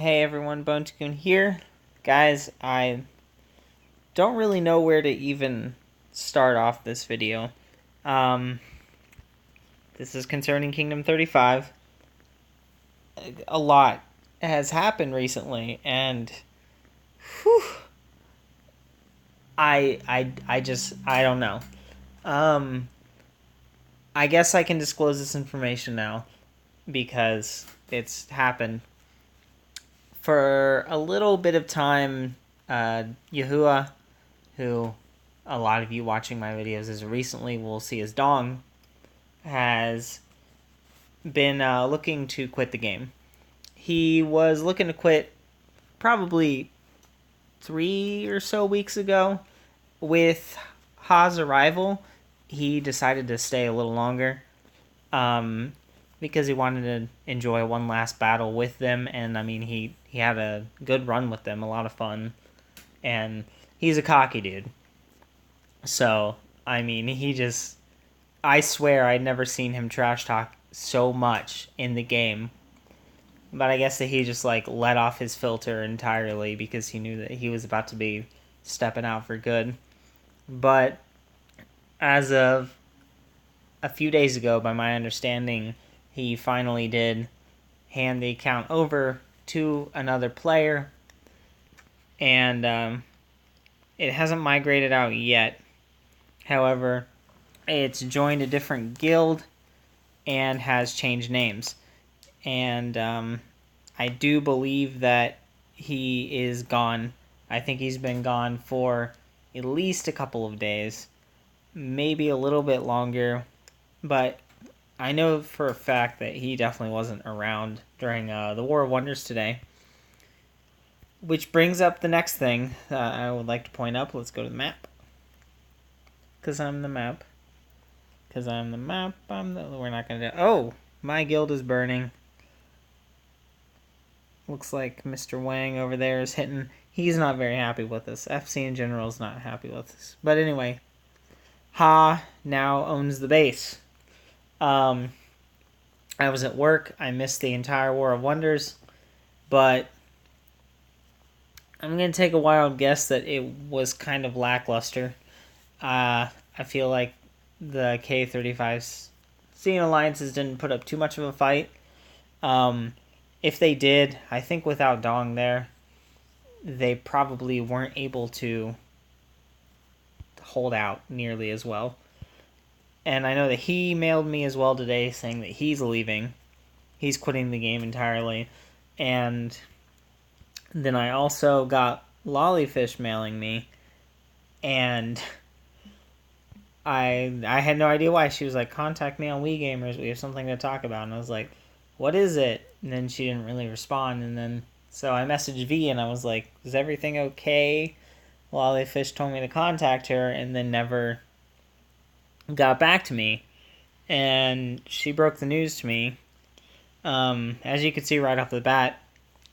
Hey everyone, Bone Cocoon here. Guys, I don't really know where to even start off this video. Um, this is concerning Kingdom 35. A lot has happened recently, and whew, I don't know. Um, I guess I can disclose this information now because it's happened. For a little bit of time, Yahuwah, who a lot of you watching my videos as recently will see as Dong, has been looking to quit the game. He was looking to quit probably 3 or so weeks ago. With Ha's arrival, he decided to stay a little longer um, because he wanted to enjoy one last battle with them. And I mean, he had a good run with them, a lot of fun. And he's a cocky dude. So, I mean, I swear I'd never seen him trash talk so much in the game. But I guess that he just like let off his filter entirely because he knew that he was about to be stepping out for good. But as of a few days ago, by my understanding, he finally did hand the account over to another player, and it hasn't migrated out yet. However, it's joined a different guild and has changed names. And I do believe that he is gone. I think he's been gone for at least a couple of days, maybe a little bit longer, but I know for a fact that he definitely wasn't around during the War of Wonders today. Which brings up the next thing I would like to point up. Let's go to the map. Because I'm the map. We're not going to do... Oh! My guild is burning. Looks like Mr. Wang over there is hitting. He's not very happy with us. FC in general is not happy with us. But anyway, Ha now owns the base. I was at work. I missed the entire War of Wonders. But I'm going to take a wild guess that it was kind of lackluster. I feel like the K35's Scene Alliances didn't put up too much of a fight. If they did, I think without Dong there, they probably weren't able to hold out nearly as well. And I know that he mailed me as well today saying that he's leaving. He's quitting the game entirely. And then I also got Lollyfish mailing me. And I had no idea why. She was like, contact me on Wii Gamers. We have something to talk about. And I was like, what is it? And then she didn't really respond. And then, so I messaged V and I was like, is everything okay? Lollyfish told me to contact her and then never got back to me. And she broke the news to me. As you can see right off the bat,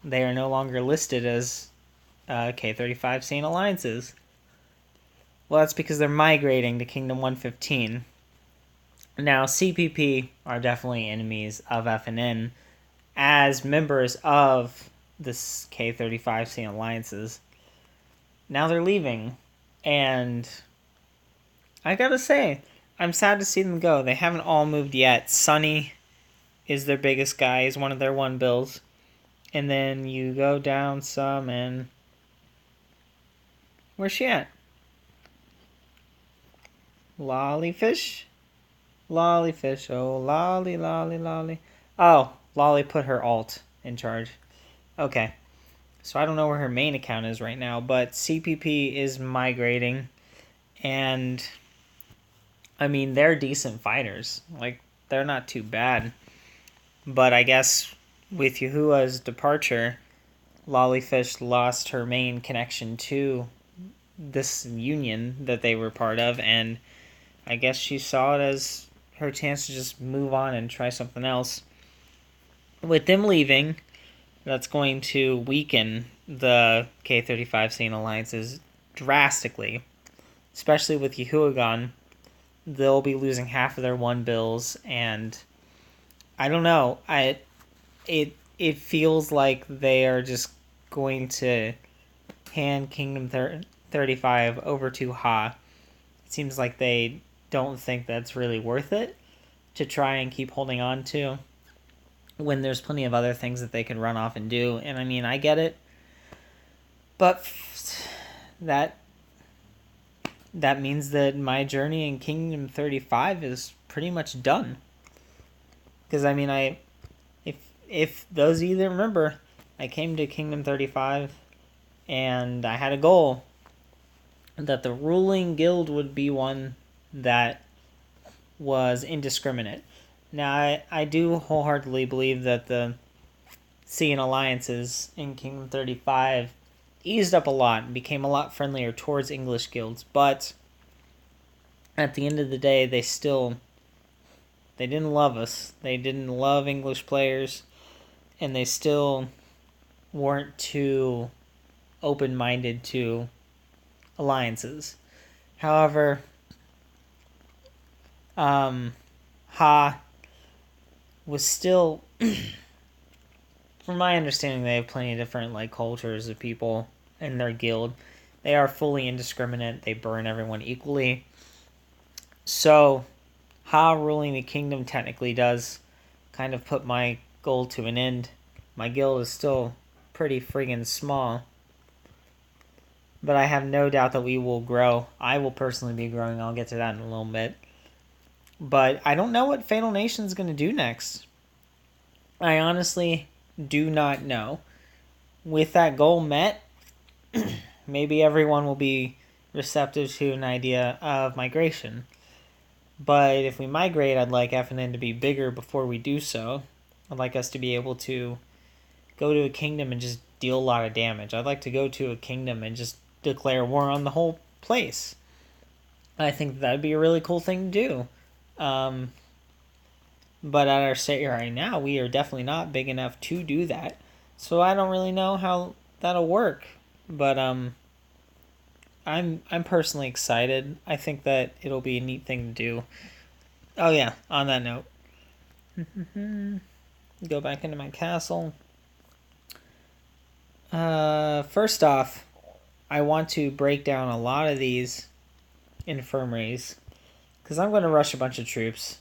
they are no longer listed as K35 Scene Alliances. Well, that's because they're migrating to Kingdom 115. Now, CPP are definitely enemies of FNN as members of this K35 Scene Alliances. Now they're leaving, and I gotta say, I'm sad to see them go. They haven't all moved yet. Sunny is their biggest guy. He's one of their one bills. And then you go down some, and where's she at? Lollyfish? Lollyfish, oh, lolly. Oh, Lolly put her alt in charge. Okay. So I don't know where her main account is right now, but CPP is migrating. And, I mean, they're decent fighters. Like, they're not too bad. But I guess with Yahuwah's departure, Lollyfish lost her main connection to this union that they were part of, and I guess she saw it as her chance to just move on and try something else. With them leaving, that's going to weaken the K35 Scene Alliances drastically. Especially with Yahuwah gone, they'll be losing half of their one bills, and I don't know. It it feels like they are just going to hand 35 over to Ha. It seems like they don't think that's really worth it to try and keep holding on to when there's plenty of other things that they could run off and do. And I mean, I get it, but that that means that my journey in Kingdom 35 is pretty much done. Because I mean, if those of you that remember, I came to Kingdom 35 and I had a goal that the ruling guild would be one that was indiscriminate. Now, I do wholeheartedly believe that the Sea and alliances in Kingdom 35 eased up a lot and became a lot friendlier towards English guilds, but at the end of the day, they didn't love us. They didn't love English players, and they still weren't too open-minded to alliances. However, Ha was still, from my understanding, they have plenty of different like cultures of people in their guild. They are fully indiscriminate. They burn everyone equally. So, Ha ruling the kingdom technically does kind of put my goal to an end. My guild is still pretty friggin' small, but I have no doubt that we will grow. I will personally be growing. I'll get to that in a little bit. But I don't know what Fatal Nation is going to do next. I honestly do not know. With that goal met, maybe everyone will be receptive to an idea of migration. But if we migrate, I'd like FNN to be bigger before we do so. I'd like us to be able to go to a kingdom and just deal a lot of damage. I'd like to go to a kingdom and just declare war on the whole place. I think that'd be a really cool thing to do. But at our state right now, we are definitely not big enough to do that. So I don't really know how that'll work. But I'm personally excited. I think that it'll be a neat thing to do. Oh yeah, on that note. Go back into my castle. First off, I want to break down a lot of these infirmaries because I'm going to rush a bunch of troops.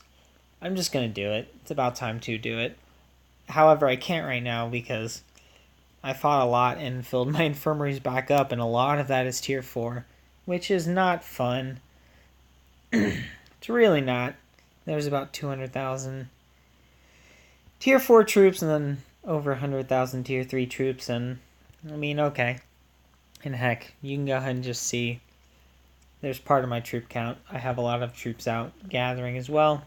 I'm just going to do it. It's about time to do it. However, I can't right now because I fought a lot and filled my infirmaries back up, and a lot of that is tier 4, which is not fun. It's really not. There's about 200,000 tier 4 troops and then over 100,000 tier 3 troops, and I mean, okay. And heck, you can go ahead and just see there's part of my troop count. I have a lot of troops out gathering as well.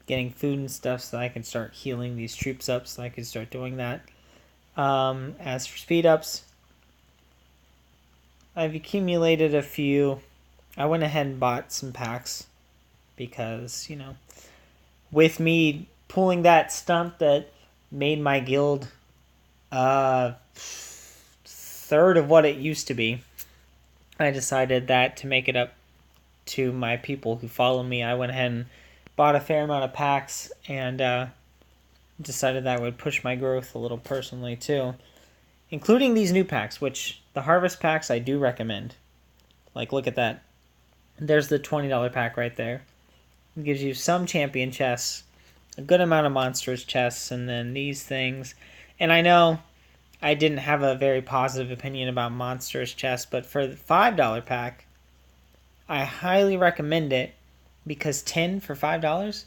Getting food and stuff so I can start healing these troops up so I can start doing that. As for speed ups, I've accumulated a few. I went ahead and bought some packs because, with me pulling that stunt that made my guild third of what it used to be, I decided that to make it up to my people who follow me, I went ahead and bought a fair amount of packs and decided that would push my growth a little personally too, including these new packs, which the harvest packs I do recommend. Like, look at that. There's the $20 pack right there. It gives you some champion chests, a good amount of monstrous chests, and then these things. And I know I didn't have a very positive opinion about monstrous chests, but for the $5 pack, I highly recommend it because 10 for $5,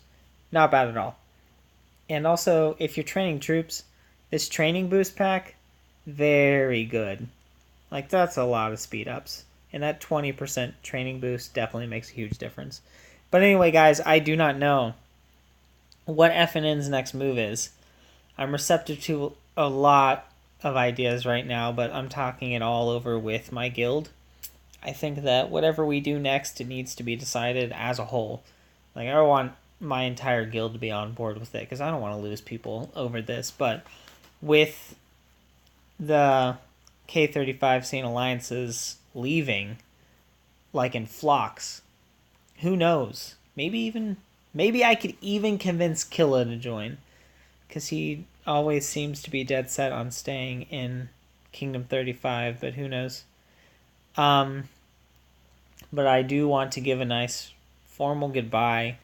not bad at all. And also, if you're training troops, this training boost pack, very good. Like, that's a lot of speed ups. And that 20% training boost definitely makes a huge difference. But anyway, guys, I do not know what FNN's next move is. I'm receptive to a lot of ideas right now, but I'm talking it all over with my guild. I think that whatever we do next, it needs to be decided as a whole. Like, I want my entire guild to be on board with it, because I don't want to lose people over this. But with the K35 Saint Alliances leaving, like in flocks, who knows? Maybe I could even convince Killa to join. because he always seems to be dead set on staying in Kingdom 35, but who knows. But I do want to give a nice formal goodbye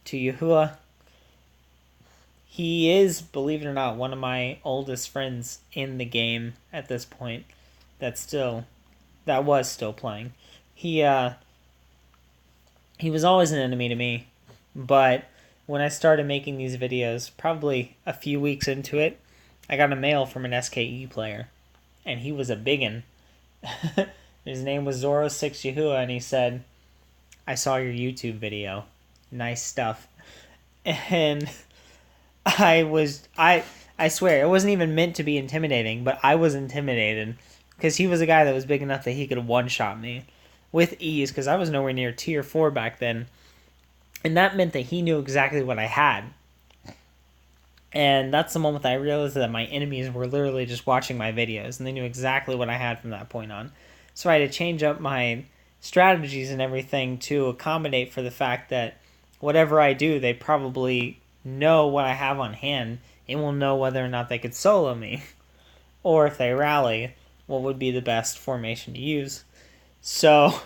to Yahuwah. He is, believe it or not, one of my oldest friends in the game at this point. That was still playing. He he was always an enemy to me, but when I started making these videos, probably a few weeks into it, I got a mail from an SKE player, and he was a biggin. His name was Zoro6 Yahuwah, and he said, "I saw your YouTube video. Nice stuff." And I swear, it wasn't even meant to be intimidating, but I was intimidated because he was a guy that was big enough that he could one-shot me with ease, because I was nowhere near tier 4 back then. And that meant that he knew exactly what I had. And that's the moment that I realized that my enemies were literally just watching my videos, and they knew exactly what I had from that point on. So I had to change up my strategies and everything to accommodate for the fact that whatever I do, they probably know what I have on hand and will know whether or not they could solo me. Or if they rally, what would be the best formation to use. So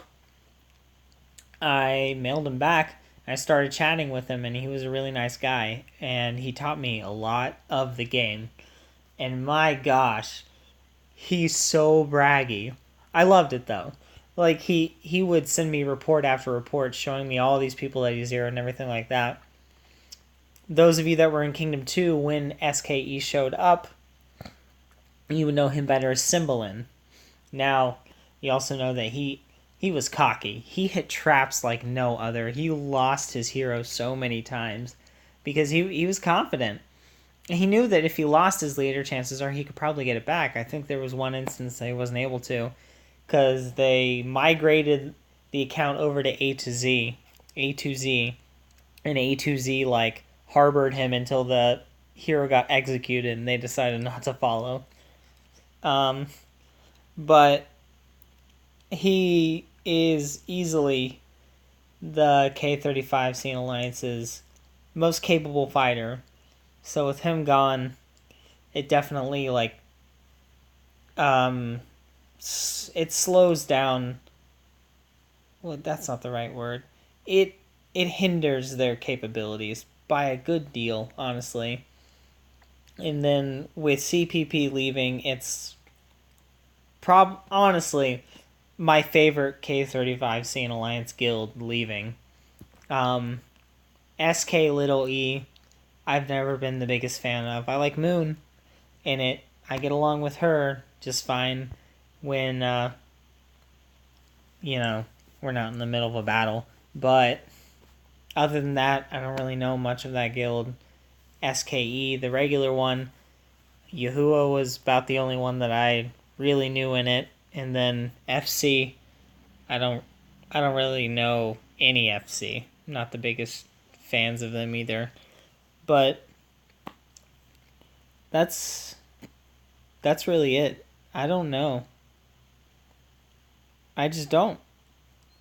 I mailed him back. I started chatting with him, and he was a really nice guy, and he taught me a lot of the game. And my gosh, he's so braggy. I loved it though. Like he would send me report after report showing me all these people that he zeroed and everything like that. Those of you that were in Kingdom 2 when SKE showed up, you would know him better as Cymbalin. Now, you also know that he was cocky. He hit traps like no other. He lost his hero so many times because he was confident. He knew that if he lost his leader, chances are he could probably get it back. I think there was one instance that he wasn't able to because they migrated the account over to A2Z, and A2Z like harbored him until the hero got executed, and they decided not to follow. But he is easily the K35 Scene Alliance's most capable fighter. So with him gone, it definitely it slows down. Well, that's not the right word. It hinders their capabilities by a good deal, honestly. And then with CPP leaving, it's honestly my favorite K35 Scene Alliance guild leaving. SK Little E, I've never been the biggest fan of. I like Moon in it. I get along with her just fine when, we're not in the middle of a battle. But other than that, I don't really know much of that guild. SKE, the regular one, Yahuwah was about the only one that I really knew in it. And then FC, I don't really know any FC. I'm not the biggest fans of them either. But that's really it. I don't know. I just don't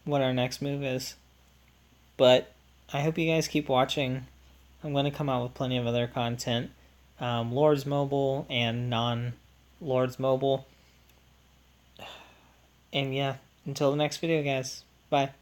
what our next move is. But I hope you guys keep watching. I'm going to come out with plenty of other content. Lords Mobile and non-Lords Mobile. And yeah, until the next video, guys. Bye.